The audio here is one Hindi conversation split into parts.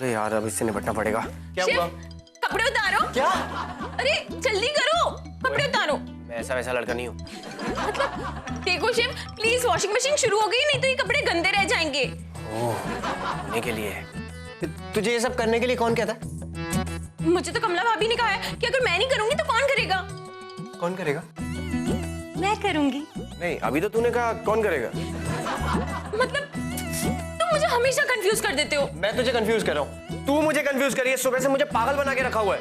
अरे यार अब इससे निपटना पड़ेगा। क्या हुआ? कपड़े उतारो। क्या? अरे जल्दी करो, कपड़े उतारो। मैं ऐसा वैसा लड़का नहीं हूँ। मतलब देखो शिव, प्लीज वॉशिंग मशीन शुरू हो गई, नहीं तो ये कपड़े गंदे रह जाएंगे। ओह, धोने के लिए। तुझे ये सब करने के लिए कौन कहता है? मुझे तो कमला भाभी ने कहा है कि अगर मैं नहीं करूंगी तो कौन करेगा? कौन करेगा? मैं करूंगी। नहीं, अभी तो तूने कहा कौन करेगा। मतलब तुम मुझे हमेशा कंफ्यूज कर देते हो। मैं तुझे कंफ्यूज कर रहा हूँ, तू मुझे कंफ्यूज कर रही है। सुबह से मुझे पागल बना के रखा हुआ है।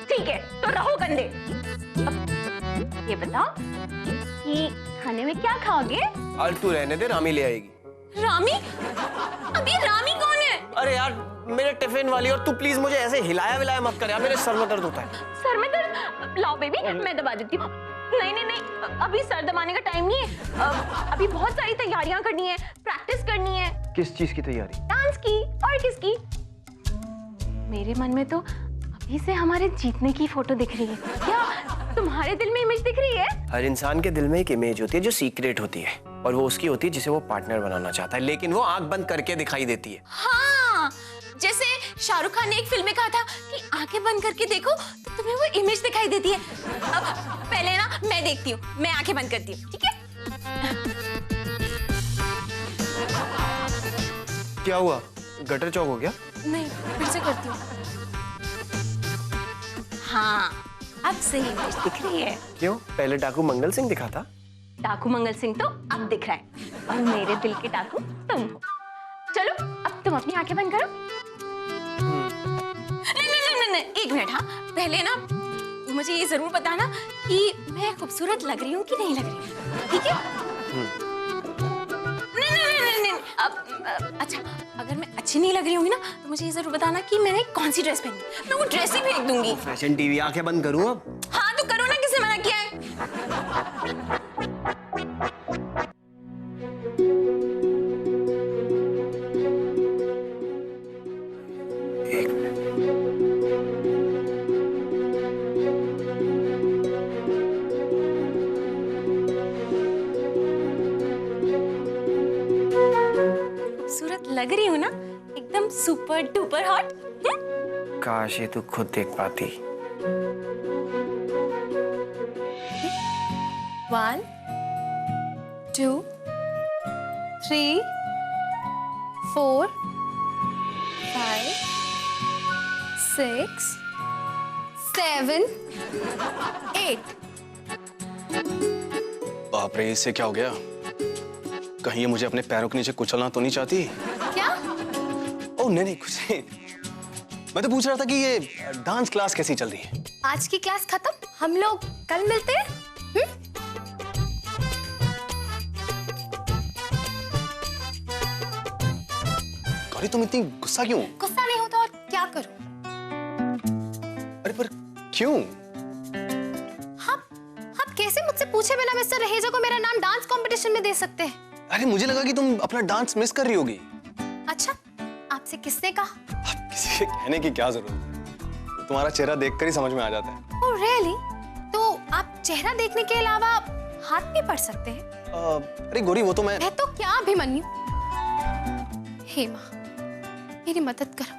ठीक है तो रहो गंदे। अब ये बताओ कि खाने में क्या खाओगे? और तू रहने दे, रामी ले आएगी। रामी? अब ये रामी कौन है? अरे यार मेरे टिफिन वाली, और तू प्लीज मुझे ऐसे हिलाया विलाया मत कर यार, मेरे सर में दर्द होता है। सर में दर्द? लाओ बेबी मैं दबा देती हूँ। नहीं नहीं नहीं, अभी सर दबाने का टाइम नहीं है। अभी बहुत सारी तैयारियां करनी है, प्रैक्टिस करनी है। किस चीज की तैयारी? डांस की। और किसकी? मेरे मन में तो अभी से हमारे जीतने की फोटो दिख रही है। क्या तुम्हारे दिल में इमेज दिख रही है? हर इंसान के दिल में एक इमेज होती है जो सीक्रेट होती है, और वो उसकी होती है जिसे वो पार्टनर बनाना चाहता है, लेकिन वो आंख बंद करके दिखाई देती है। हाँ, जैसे शाहरुख खान ने एक फिल्म में कहा था कि आंखें बंद करके देखो तो तुम्हें वो इमेज दिखाई देती है। अब पहले ना मैं देखती हूँ, मैं आंखें बंद करती हूँ, ठीक है? क्या हुआ, गटर चौक हो गया? नहीं, फिर से करती हूँ। हाँ, अब सही इमेज दिख रही है। क्यों, पहले डाकू मंगल सिंह दिखा था? डाकू मंगल सिंह तो अब दिख रहा है, और मेरे दिल के डाकू तुम हो। चलो अब तुम अपनी आंखें बंद करो। नहीं नहीं नहीं नहीं, एक मिनट। हाँ, पहले ना मुझे ये जरूर बताना कि मैं खूबसूरत लग रही हूँ कि नहीं लग रही हूँ, ठीक है? नहीं नहीं नहीं नहीं, अब अच्छा, अगर मैं अच्छी नहीं लग रही होंगी ना तो मुझे ये जरूर बताना कि मैंने कौन सी ड्रेस पहनी। मैं वो ड्रेस ही फेंक दूंगी। फैशन टीवी, आंखें बंद करूँ अब? हाँ तो करो ना, किसने मना किया है? खूबसूरत लग रही हूँ ना, एकदम सुपर डुपर हॉट। काश ये तू खुद देख पाती। 1 2 3 4 5 6 7 8। बाप रे, इससे क्या हो गया? कहीं ये मुझे अपने पैरों के नीचे कुचलना तो नहीं चाहती? क्या? ओह नहीं नहीं, कुछ नहीं। मैं तो पूछ रहा था कि ये डांस क्लास कैसी चल रही है? आज की क्लास खत्म, हम लोग कल मिलते हैं। गौरी तुम इतनी गुस्सा क्यों? गुस्सा नहीं होता और क्या करूं? अरे पर क्यों? आप कैसे मुझसे पूछे बिना मिस्टर रहेजा को मेरा नाम डांस कंपटीशन में दे सकते हैं? अरे मुझे लगा कि तुम अपना डांस मिस कर रही होगी। अच्छा, आपसे किसने कहा? अब किसी के कहने की क्या जरूरत है, तुम्हारा चेहरा देखकर ही समझ में आ जाता है। Oh really? तो आप चेहरा देखने के अलावा हाथ भी पढ़ सकते हैं? अरे गौरी वो तो मैं तो क्या अभिमन्यु? हे माँ, मेरी मदद करो,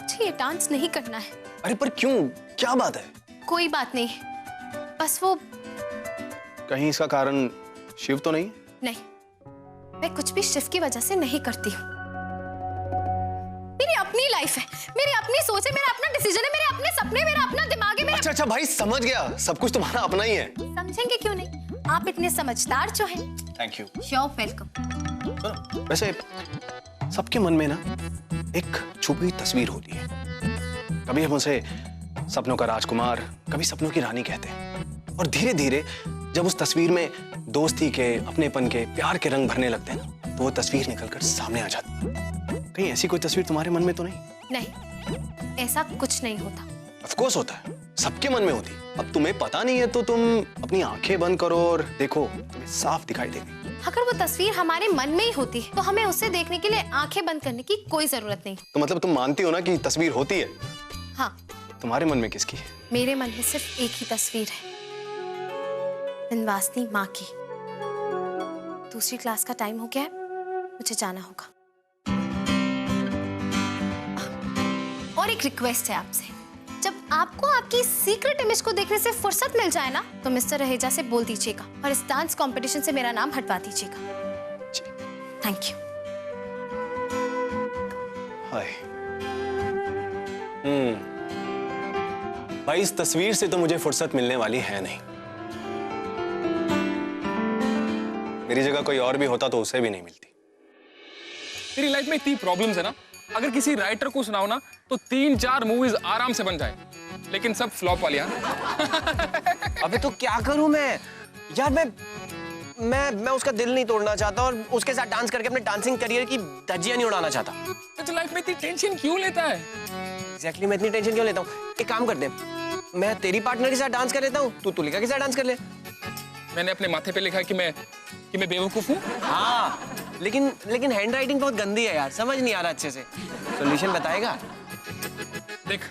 मुझे ये डांस नहीं करना है। अरे पर क्यों, क्या बात है? कोई बात नहीं, बस वो कहीं इसका कारण शिव तो नहीं? नहीं, मैं कुछ भी शिव की वजह से नहीं करती हूँ। मेरी अपनी लाइफ है, मेरी अपनी सोच है, मेरा अपना डिसीजन है, मेरे अपने सपने, मेरा अपना दिमाग है। अच्छा अच्छा भाई, समझ गया, सब कुछ तुम्हारा अपना ही है। समझेंगे क्यों नहीं, आप इतने समझदार जो हैं। Thank you. Your welcome. सुनो, वैसे सबके मन में ना एक छुपी तस्वीर होती है। कभी हम उसे सपनों का राजकुमार, कभी सपनों की रानी कहते हैं, और धीरे धीरे जब उस तस्वीर में दोस्ती के, अपनेपन के, प्यार के रंग भरने लगते हैं ना, तो वो तस्वीर निकलकर सामने आ जाती है। कहीं ऐसी कोई तस्वीर तुम्हारे मन में तो नहीं? नहीं, ऐसा कुछ नहीं होता। ऑफ कोर्स होता है, सबके मन में होती है। अब तुम्हें पता नहीं है तो तुम अपनी आंखें बंद करो और देखो, तुम्हें साफ दिखाई देगी। अगर वो तस्वीर हमारे मन में ही होती है तो हमें उसे देखने के लिए आंखें बंद करने की कोई जरूरत नहीं। तो मतलब तुम मानती हो ना कि तस्वीर होती है? हाँ। तुम्हारे मन में किसकी है? मेरे मन में सिर्फ एक ही तस्वीर है, विंध्यवासिनी माँ की। दूसरी क्लास का टाइम हो गया है, मुझे जाना होगा। और एक रिक्वेस्ट है आपसे, जब आपको आपकी सीक्रेट इमेज को देखने से फुर्सत मिल जाए ना, तो मिस्टर रहेजा से बोल दीजिएगा और इस डांस कंपटीशन से मेरा नाम हटवा दीजिएगा। Thank you. हाय। भाई इस तस्वीर से तो मुझे फुर्सत मिलने वाली है नहीं। मेरी जगह कोई और भी होता तो उसे भी नहीं मिलती। तेरी लाइफ में इतनी प्रॉब्लम्स है ना, अगर किसी राइटर को सुनाओ ना तो 3-4 मूवीज आराम से बन जाए, लेकिन सब फ्लॉप वाली। अबे तो क्या करूं मैं यार, मैं उसका दिल नहीं तोड़ना चाहता और उसके साथ डांस करके अपने डांसिंग करियर की धज्जियां नहीं उड़ाना चाहता। तो लाइफ में इतनी टेंशन क्यों लेता है? एग्जैक्टली मैं इतनी टेंशन क्यों लेता हूँ? एक काम करते हैं, मैं तेरी पार्टनर के साथ डांस कर लेता हूँ, तू तुलिका के साथ डांस कर ले। मैंने अपने माथे पे लिखा है कि मैं बेवकूफ हूँ। हाँ, लेकिन हैंड राइटिंग बहुत गंदी है यार, समझ नहीं आ रहा अच्छे से। सॉल्यूशन बताएगा? देख,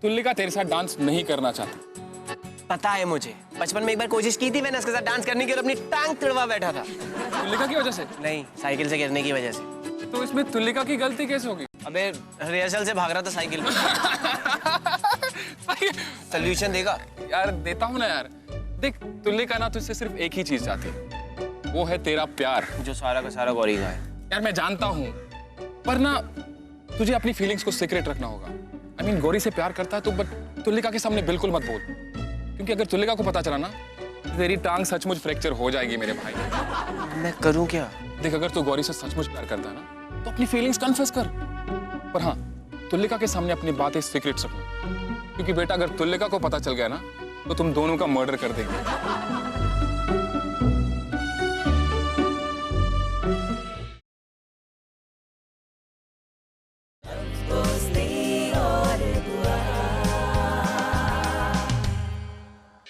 तुलिका तेरे साथ डांस नहीं करना चाहती। पता है मुझे, बचपन में एक बार कोशिश की थी मैंने उसके साथ डांस करने की और अपनी टांग तुड़वा बैठा था। तुलिका की वजह से? नहीं, साइकिल से गिरने की वजह से। तो इसमें तुलिका की गलती कैसे होगी? अबे रिहर्सल से भाग रहा था साइकिल पे। सॉल्यूशन देगा? यार देता हूँ ना यार। देख, तुलिका ना तुझसे सिर्फ एक ही चीज चाहती है, वो है तेरा प्यार, जो सारा का सारा गौरी का है। यार मैं जानता हूँ, पर ना तुझे अपनी फीलिंग्स को सीक्रेट रखना होगा। I mean, गौरी से प्यार करता है तो बट तुलिका के सामने बिल्कुल मत बोल, क्योंकि अगर तुलिका को पता चला ना, तेरी टांग सचमुच फ्रैक्चर हो जाएगी मेरे भाई। मैं करूं क्या? देख, अगर तू गौरी से सचमुच प्यार करता है ना, तो अपनी फीलिंग्स कन्फेस कर, पर हाँ, तुलिका के सामने अपनी बातें सीक्रेट रखना, क्योंकि बेटा अगर तुलिका को पता चल गया ना, तो तुम दोनों का मर्डर कर देंगे।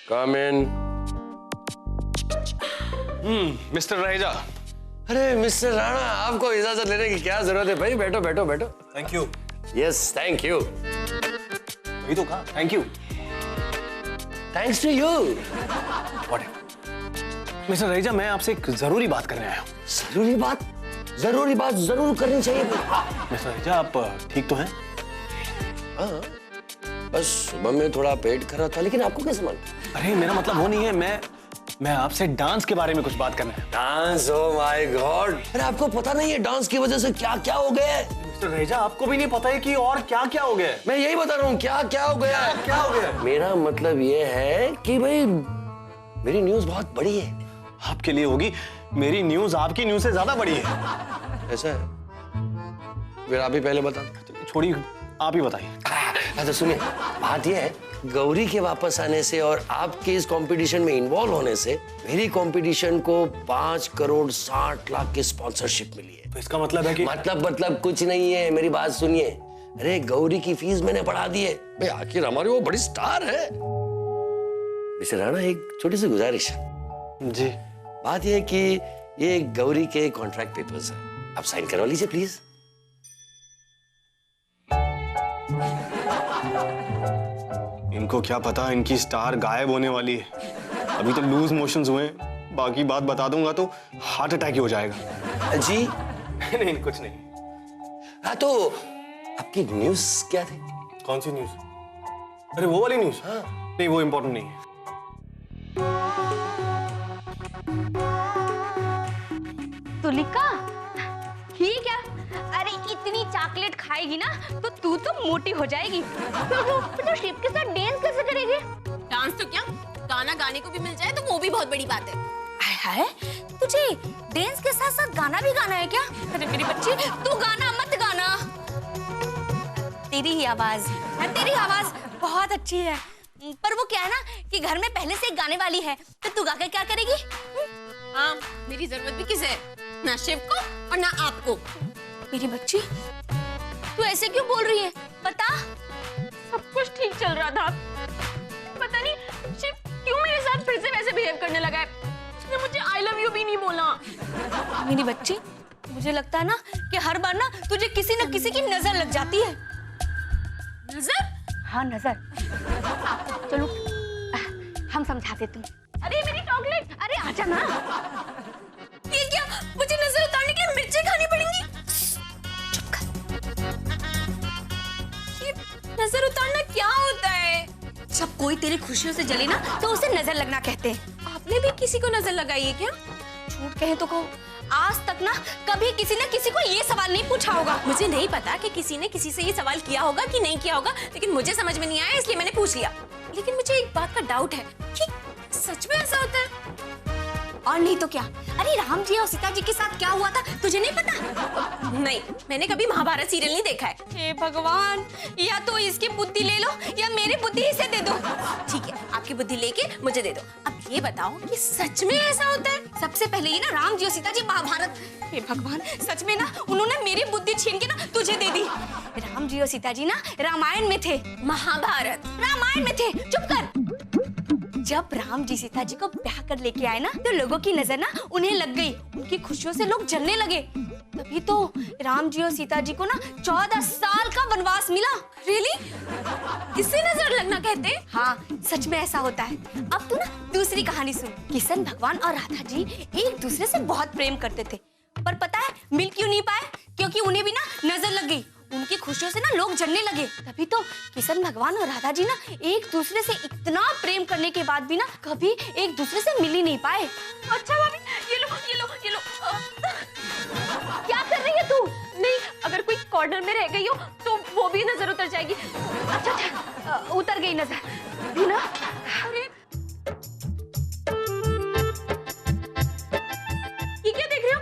Come in. मिस्टर रहेजा। अरे मिस्टर राणा, आपको इजाजत लेने की क्या जरूरत है भाई? बैठो बैठो बैठो। Thank you. Yes, thank you. वही तो कहा, thank you. Thanks to you. Mister Raheja, मैं आपसे एक जरूरी बात करने आया हूँ। जरूरी बात? जरूरी बात जरूर करनी चाहिए। मिस्टर रहेजा, आप ठीक तो हैं? हाँ, बस सुबह में थोड़ा पेट खराब था, लेकिन आपको कैसे मालूम? अरे मेरा मतलब वो नहीं है, मैं आपसे डांस के बारे में कुछ बात करना है। डांस? Oh my God! अरे आपको पता नहीं है डांस की वजह से क्या क्या हो गया है? मिस्टर रहेजा, आपको भी नहीं पता है कि और क्या क्या हो गया है? मैं यही बता रहा हूँ, क्या क्या हो गया है? क्या हो गया है? मेरा मतलब ये है कि भाई मेरी न्यूज बहुत बड़ी है। आपके लिए होगी, मेरी न्यूज आपकी न्यूज से ज्यादा बड़ी है। ऐसा है? फिर आप ही पहले बता। छोड़िए, आप ही बताइए। अच्छा सुनिए, बात यह है, गौरी के वापस आने से और आपके इस कंपटीशन में इन्वॉल्व होने से मेरी कंपटीशन को 5,60,00,000 की स्पॉन्सरशिप मिली है। तो इसका मतलब है कि मतलब कुछ नहीं है, मेरी बात सुनिए। अरे गौरी की फीस मैंने बढ़ा दी है भाई, आखिर हमारी वो बड़ी स्टार है। मिस्टर राणा, एक छोटी सी गुजारिश है। जी। बात यह है कि ये गौरी के कॉन्ट्रैक्ट पेपर्स है, आप साइन करवा लीजिए प्लीज। इनको क्या पता, इनकी स्टार गायब होने वाली है। अभी तो लूज मोशंस हुए, बाकी बात बता दूंगा तो हार्ट अटैक ही हो जाएगा। जी नहीं कुछ नहीं। हाँ, तो आपकी न्यूज़ क्या थी? कौन सी न्यूज? अरे वो वाली न्यूज? हाँ। नहीं, वो इम्पोर्टेंट नहीं है। तुलिका, ठीक है। अरे इतनी चॉकलेट खाएगी ना तो तू तो मोटी हो जाएगी। तो शिव के साथ डांस कैसे करेगी? डांस तो क्या, गाना गाने को भी मिल जाए तो वो भी बहुत बड़ी बात है। हाय, तुझे डांस के साथ साथ गाना भी गाना है क्या? अरे मेरी बच्ची, तू गाना मत गाना। तेरी ही आवाज है, तेरी आवाज बहुत अच्छी है, पर वो क्या है ना कि घर में पहले से एक गाने वाली है, तो तू गाकर क्या करेगी? हाँ, मेरी जरूरत भी किसे है? ना शिव को और ना आपको। मेरी बच्ची, तू ऐसे क्यों बोल रही है? बता। सब कुछ ठीक चल रहा था, पता नहीं शिव क्यों मेरे साथ फिर से वैसे बिहेव करने लगा है। उसने मुझे आई लव यू भी नहीं बोला। मेरी बच्ची, मुझे लगता है ना कि हर बार ना तुझे किसी न किसी की नजर लग जाती है। नजर? हाँ नजर। चलो हम समझाते तुम। अरे मेरी चॉकलेट, अरे आजा ना। ये क्या, मुझे नजर उतारने के लिए मिर्ची खानी पड़ेंगी? चुप कर। ये खुशियों से जले ना तो उसे नजर लगना कहते हैं। आपने भी किसी को नजर लगाई है क्या? झूठ कहे तो कहो, आज तक ना कभी किसी ने किसी को ये सवाल नहीं पूछा होगा। मुझे नहीं पता कि किसी ने किसी से ये सवाल किया होगा कि नहीं किया होगा, लेकिन मुझे समझ में नहीं आया इसलिए मैंने पूछ लिया। लेकिन मुझे एक बात का डाउट है कि सच में ऐसा होता है? और नहीं तो क्या, अरे राम जी और सीता जी के साथ क्या हुआ था तुझे नहीं पता? नहीं, मैंने कभी महाभारत सीरियल नहीं देखा है। हे भगवान, या तो इसकी बुद्धि ले लो या मेरी बुद्धि इसे दे दो। ठीक है, आपकी बुद्धि लेके मुझे दे दो। अब ये बताओ कि सच में ऐसा होता है? सबसे पहले ही ना राम जी और सीता जी महाभारत, हे भगवान सच में ना उन्होंने मेरी बुद्धि छीन के ना तुझे दे दी। राम जी और सीता जी ना रामायण में थे। महाभारत रामायण में थे, चुप कर। जब राम जी सीता जी को ब्याह कर लेके आए ना तो लोगों की नजर ना उन्हें लग गई, उनकी खुशियों से लोग जलने लगे। तभी तो राम जी और सीता जी को ना 14 साल का वनवास मिला। रियली? इससे नजर लगना कहते हैं? हाँ, सच में ऐसा होता है। अब तू ना दूसरी कहानी सुन। किशन भगवान और राधा जी एक दूसरे से बहुत प्रेम करते थे, पर पता है मिल क्यों नहीं पाए? क्योंकि उन्हें भी ना नजर लग गई, उनकी खुशियों से ना लोग जलने लगे। तभी तो किशन भगवान और राधा जी ना एक दूसरे से इतना प्रेम करने के बाद भी ना कभी एक दूसरे से मिल ही नहीं पाए। अच्छा भाभी, ये लो ये लो ये लो। क्या कर रही है तू? नहीं, अगर कोई कॉर्नर में रह गई हो तो वो भी नजर उतर जाएगी। अच्छा अच्छा, उतर गई नजर अभी ना। अरे ये क्या देख रहे हो?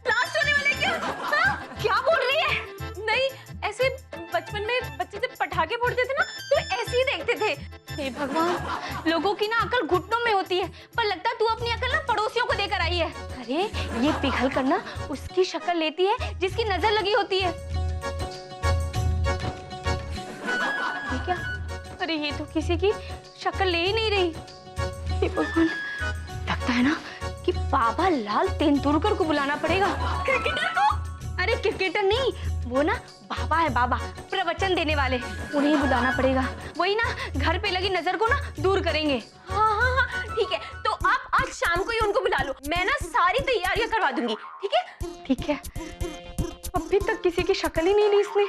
ब्लास्ट होने वाला है क्या? हाँ? क्या बोल रही है? नहीं, ऐसे बचपन में बच्चे जब पटाखे फोड़ते थे ना तो ऐसे ही देखते थे। हे भगवान, लोगों की ना अकल घुटनों में होती है, पर लगता है तू अपनी अकल ना पड़ोसियों को देकर आई है। अरे ये पिघल कर ना उसकी शक्ल लेती है जिसकी नजर लगी होती है। ये क्या? अरे ये तो किसी की शक्ल ले ही नहीं रही। हे भगवान, लगता है ना कि बाबा लाल तेंदुलकर को बुलाना पड़ेगा। क्रिकेटर को? अरे क्रिकेटर नहीं, वो ना बाबा है, बाबा प्रवचन देने वाले, उन्हें बुलाना पड़ेगा। वही ना घर पे लगी नजर को ना दूर करेंगे। हाँ हाँ हाँ, ठीक है, तो आप आज शाम को ही उनको बुला लो। मैं ना सारी तैयारियां करवा दूंगी, ठीक है? ठीक है। अभी तक किसी की शक्ल ही नहीं ली इसने।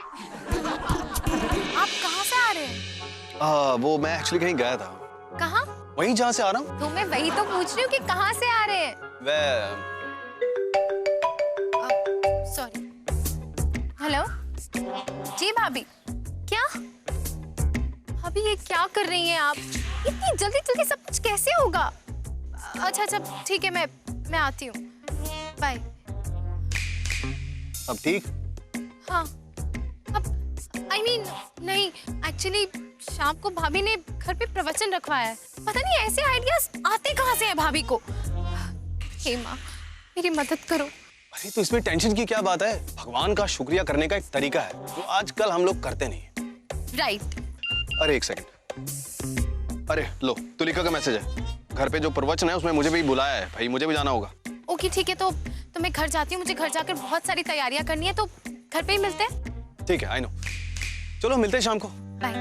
आप कहाँ से आ रहे हैं? वो मैं एक्चुअली कहीं गया था, कहाँ? वहीं जहाँ से आ रहा हूँ। तो मैं वही तो पूछ रही हूँ कि कहाँ से आ रहे हैं? सॉरी। हेलो जी भाभी। क्या भाभी, ये क्या कर रही हैं आप? इतनी जल्दी जल्दी सब कुछ कैसे होगा? अच्छा अच्छा ठीक है, मैं आती हूँ, बाय। अब ठीक? हाँ, अब I mean, नहीं, एक्चुअली शाम को भाभी ने घर पे प्रवचन रखवाया है। पता नहीं ऐसे आइडियाज आते कहाँ से हैं भाभी को। हे माँ, मेरी मदद करो। अरे तो इसमें टेंशन की क्या बात है? भगवान का शुक्रिया करने का एक तरीका है जो आजकल हम लोग करते नहीं। राइट। अरे एक सेकंड, अरे लो तुलिका का मैसेज है। घर पे जो प्रवचन है उसमें मुझे भी बुलाया है भाई, मुझे भी जाना होगा। ओके ठीक है, तो मैं घर जाती हूँ, मुझे घर जाकर बहुत सारी तैयारियां करनी है, तो घर पे ही मिलते हैं। ठीक है, आई नो। चलो मिलते हैं शाम को। बाय।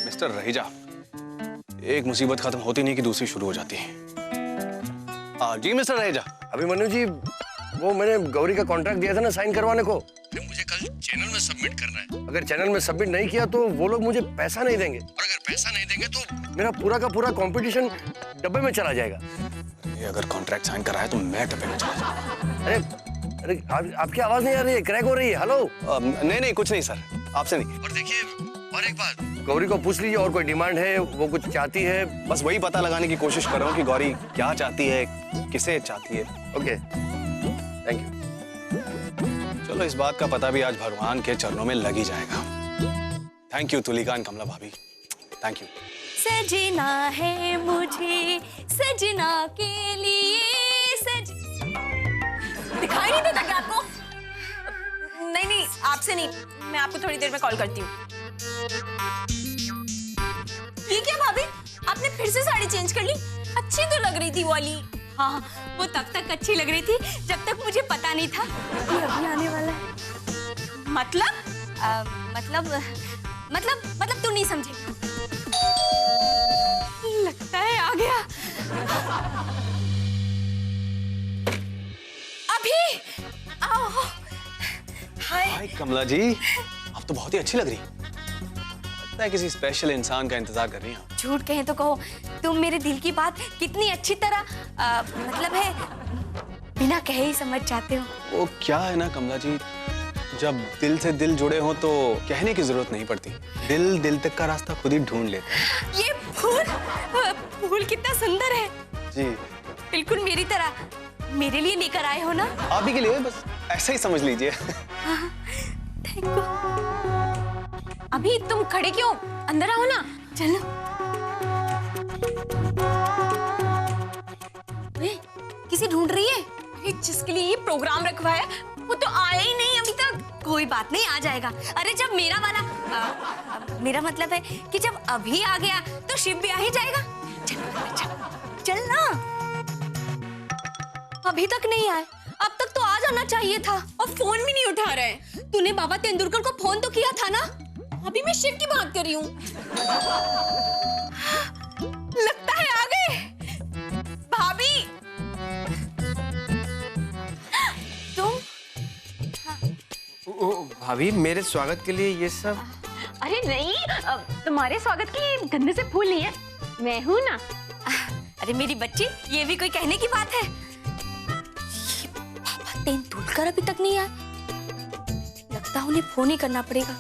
मिस्टर रहेजा, एक मुसीबत खत्म होती नहीं कि दूसरी शुरू हो जाती है। जी मिस्टर रहेजा। अभिमन्यु जी, वो मैंने गौरी का कॉन्ट्रैक्ट दिया था ना साइन करवाने को, मुझे कल चैनल में सबमिट करना है। अगर चैनल में सबमिट नहीं किया तो वो लोग मुझे पैसा नहीं देंगे, और अगर पैसा नहीं देंगे तो मेरा पूरा का पूरा कंपटीशन डब्बे में चला जाएगा। अगर कॉन्ट्रैक्ट साइन करा है तो मैं डब्बे में चला जाऊंगा। अरे आपकी आवाज नहीं आ रही है, क्रैक हो रही है। हेलो। नहीं कुछ नहीं सर, आपसे नहीं। और देखिए, और एक बात, गौरी को पूछ लीजिए और कोई डिमांड है, वो कुछ चाहती है। बस वही पता लगाने की कोशिश कर रहा हूँ कि गौरी क्या चाहती है, किसे चाहती है। Okay, thank you. चलो इस बात का पता भी आज भगवान के चरणों में लग ही जाएगा। थैंक यू तुलिका एंड कमला भाभी, थैंक यू। सजना है मुझे सजना के लिए दिखाई नहीं देता क्या आपको? नहीं, आपसे नहीं, मैं आपको थोड़ी देर में कॉल करती हूँ। ये क्या भाभी, आपने फिर से साड़ी चेंज कर ली? अच्छी तो लग रही थी वो वाली। हाँ, वो तब तक अच्छी लग रही थी जब तक मुझे पता नहीं था ये अभी आने वाला है। मतलब तू नहीं समझे। लगता है आ गया। अभी आओ। हाय। हाय कमला जी, आप तो बहुत ही अच्छी लग रही हैं। लगता है किसी स्पेशल इंसान का इंतजार कर रही हैं आप। झूठ कहें तो कहो, तुम मेरे दिल की बात कितनी अच्छी तरह मतलब है बिना कहे ही समझ जाते हो। वो क्या है ना कमला जी, जब दिल से दिल जुड़े हो तो कहने की जरूरत नहीं पड़ती, दिल दिल तक का रास्ता खुद ही ढूंढ लेता है। ये फूल कितना सुंदर है जी, बिल्कुल मेरी तरह, मेरे लिए लेकर आए हो ना? आप ही के लिए, बस ऐसा ही समझ लीजिए। Thank you. अभी तुम खड़े क्यों, अंदर आओ ना। चलो। किसी ढूंढ रही है? अरे जिसके लिए ये प्रोग्राम रखवाया वो तो आया ही नहीं अभी तक। कोई बात नहीं, आ जाएगा। अरे जब मेरा वाला मेरा मतलब है कि जब अभी आ गया तो शिव भी आ ही जाएगा। चल ना। अभी तक नहीं आए, अब तक तो आ जाना चाहिए था। और फोन भी नहीं उठा रहे। तूने बाबा तेंदुलकर को फोन तो किया था ना? अभी मैं शिव की बात कर रही हूँ। लगता है आ गए। भाभी तुम? भाभी, मेरे स्वागत के लिए ये सब? अरे नहीं, तुम्हारे स्वागत के गंदे से फूल नहीं है, मैं हूँ ना। अरे मेरी बच्ची, ये भी कोई कहने की बात है? ये बाबा तेंदुलकर अभी तक नहीं आए। लगता है उन्हें फोन ही करना पड़ेगा।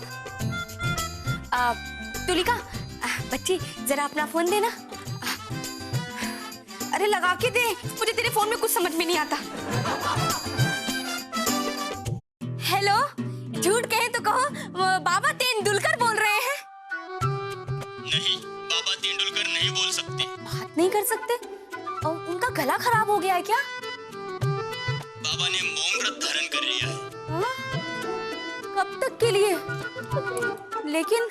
तुलिका, बच्ची जरा अपना फोन देना। अरे लगा के दे, मुझे तेरे फोन में कुछ समझ में नहीं आता। हेलो, झूठ कहे तो कहो, बाबा तेंदुलकर बोल रहे हैं? नहीं, बाबा तेंदुलकर नहीं बोल सकते। बात नहीं कर सकते? और उनका गला खराब हो गया है क्या? बाबा ने मौन व्रत धारण कर लिया है। हाँ? कब तक के लिए? लेकिन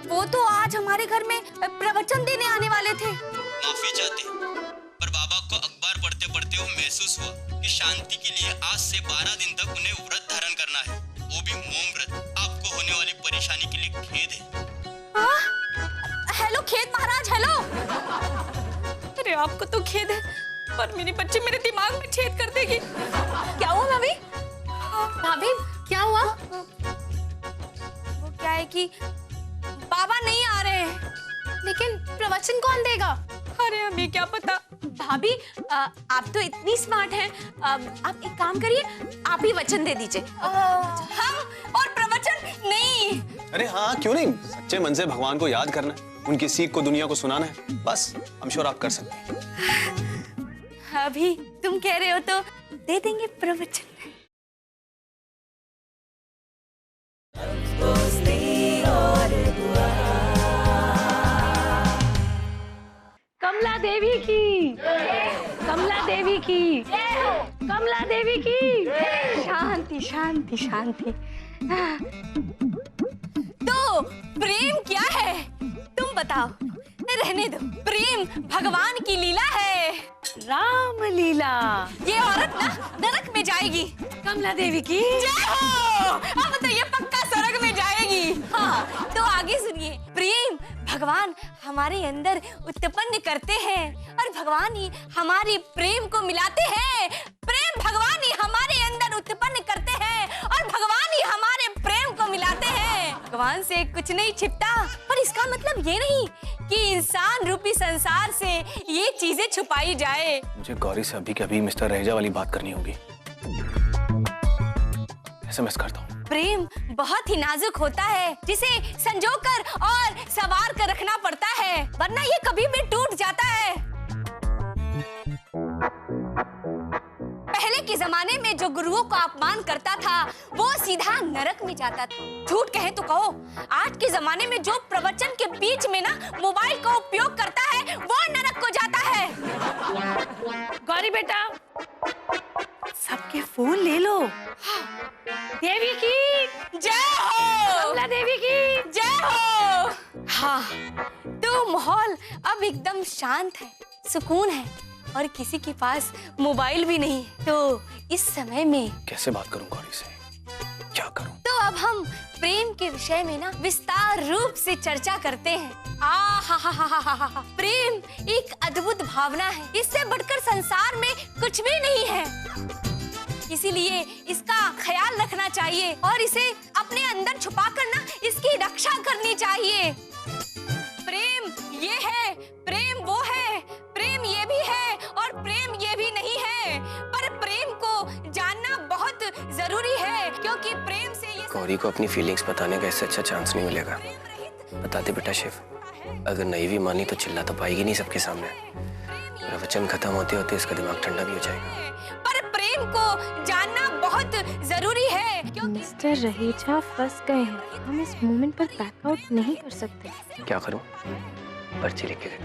वो तो आज हमारे घर में प्रवचन देने आने वाले थे। माफी चाहते, पर बाबा को अखबार पढ़ते पढ़ते वो महसूस हुआ कि शांति के लिए आज से 12 दिन तक उन्हें व्रत धारण करना है, वो भी मौन व्रत। आपको होने वाली परेशानी के लिए खेद है। हेलो खेद महाराज, हेलो। अरे आपको तो खेद है, पर मेरी बच्ची मेरे दिमाग में छेद कर देगी। क्या हुआ भाभी? भाभी क्या हुआ? वो क्या है कि बाबा नहीं आ रहे हैं। लेकिन प्रवचन कौन देगा? अरे हमें क्या पता। भाभी आप तो इतनी स्मार्ट हैं, आप एक काम करिए, आप ही वचन दे दीजिए। हम और प्रवचन नहीं। अरे हाँ, क्यों नहीं, सच्चे मन से भगवान को याद करना है, उनकी सीख को दुनिया को सुनाना है, बस। I'm sure आप कर सकते हैं। अभी तुम कह रहे हो तो दे देंगे प्रवचन। कमला देवी की, कमला देवी की, कमला देवी की। शांति शांति शांति। तो प्रेम क्या है तुम बताओ? रहने दो, प्रेम भगवान की लीला है, राम लीला। ये औरत ना नरक में जाएगी। कमला देवी की जय हो। अब तो ये पक्का स्वर्ग में जाएगी। हाँ, तो आगे सुनिए। प्रेम भगवान हमारे अंदर उत्पन्न करते हैं और भगवान ही हमारे प्रेम को मिलाते हैं। प्रेम भगवान ही हमारे अंदर उत्पन्न करते हैं और भगवान ही हमारे प्रेम को मिलाते हैं। भगवान से कुछ नहीं छिपता, पर इसका मतलब ये नहीं कि इंसान रूपी संसार से ये चीजें छुपाई जाए। मुझे गौरी से अभी के अभी मिस्टर रहेजा वाली बात करनी होगी। SMS करता हूँ। प्रेम बहुत ही नाजुक होता है, जिसे संजोकर और संवार कर रखना पड़ता है, वरना ये कभी भी टूट जाता है। पहले के जमाने में जो गुरुओं का अपमान करता था वो सीधा नरक में जाता था। झूठ कहे तो कहो, आज के जमाने में जो प्रवचन के बीच में ना मोबाइल का उपयोग करता है वो नरक को जाता है। गौरी बेटा, सबके फोन ले लो। देवी की जय हो। कमला देवी की जय हो। हाँ, तो माहौल अब एकदम शांत है, सुकून है और किसी के पास मोबाइल भी नहीं है। तो इस समय में कैसे बात करूं गौरी से, क्या करूं? तो अब हम प्रेम के विषय में ना विस्तार रूप से चर्चा करते हैं। हा। प्रेम एक अद्भुत भावना है, इससे बढ़कर संसार में कुछ भी नहीं है। इसीलिए इसका ख्याल रखना चाहिए और इसे अपने अंदर छुपा कर ना इसकी रक्षा करनी चाहिए। प्रेम ये है, प्रेम वो है, प्रेम ये भी है और प्रेम ये भी नहीं है, पर प्रेम को जानना बहुत जरूरी है क्योंकि प्रेम से ये गौरी को अपनी फीलिंग्स बताने का इससे अच्छा चांस नहीं मिलेगा। बता दे बेटा शिव, अगर नहीं भी मानी तो चिल्ला तो पाएगी नहीं सबके सामने। मेरा वचन खत्म होते होते इसका दिमाग ठंडा भी हो जाएगा। पर प्रेम को जानना बहुत जरूरी है क्योंकि मिस्टर रहेजा फंस गए हैं। हम इस मोमेंट पर बैकआउट नहीं कर सकते। क्या करूं? पर्ची लिख के दे।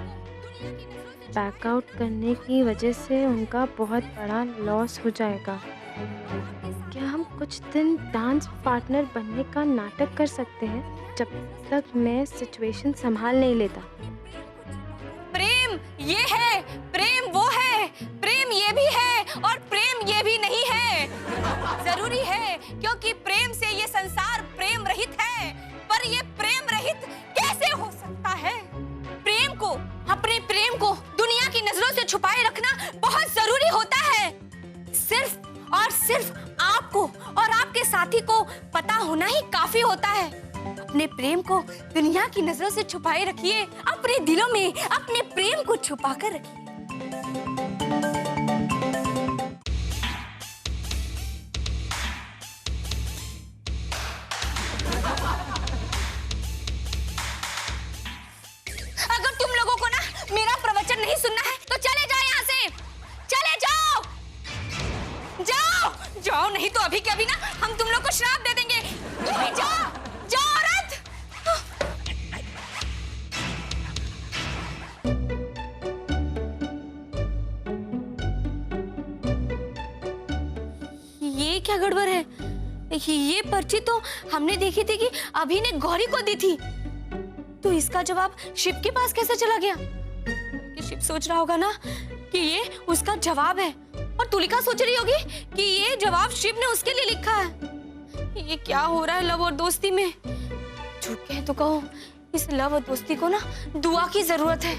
बैकआउट करने की वजह से उनका बहुत बड़ा लॉस हो जाएगा। क्या हम कुछ दिन डांस पार्टनर बनने का नाटक कर सकते हैं जब तक मैं सिचुएशन संभाल नहीं लेता? प्रेम ये है, प्रेम वो है, प्रेम ये भी है और प्रेम ये भी नहीं है। जरूरी है क्योंकि प्रेम से ये संसार प्रेम रहित है, पर ये प्रेम रहित कैसे हो सकता है? प्रेम को, अपने प्रेम को दुनिया की नजरों से छुपाए रखना बहुत जरूरी होता है। सिर्फ और सिर्फ आपको और आपके साथी को पता होना ही काफी होता है। अपने प्रेम को दुनिया की नजरों से छुपाए रखिए, अपने दिलों में अपने प्रेम को छुपा कर रखिए। अगर तुम लोगों को ना मेरा प्रवचन नहीं सुनना है तो चले जाओ यहाँ से, चले जाओ, जाओ जाओ, नहीं तो अभी के अभी ना हम तुम लोग को श्राप दे देंगे। जाओ जाओ औरत। ये क्या गड़बड़ है? ये पर्ची तो हमने देखी थी कि अभी ने गौरी को दी थी, तो इसका जवाब शिव के पास कैसे चला गया? कि शिव सोच रहा होगा ना कि ये उसका जवाब है और तुलिका सोच रही होगी कि ये जवाब शिव ने उसके लिए लिखा है। ये क्या हो रहा है लव और दोस्ती में? झूठ कहे तो कहो, इस लव और दोस्ती को ना दुआ की जरूरत है।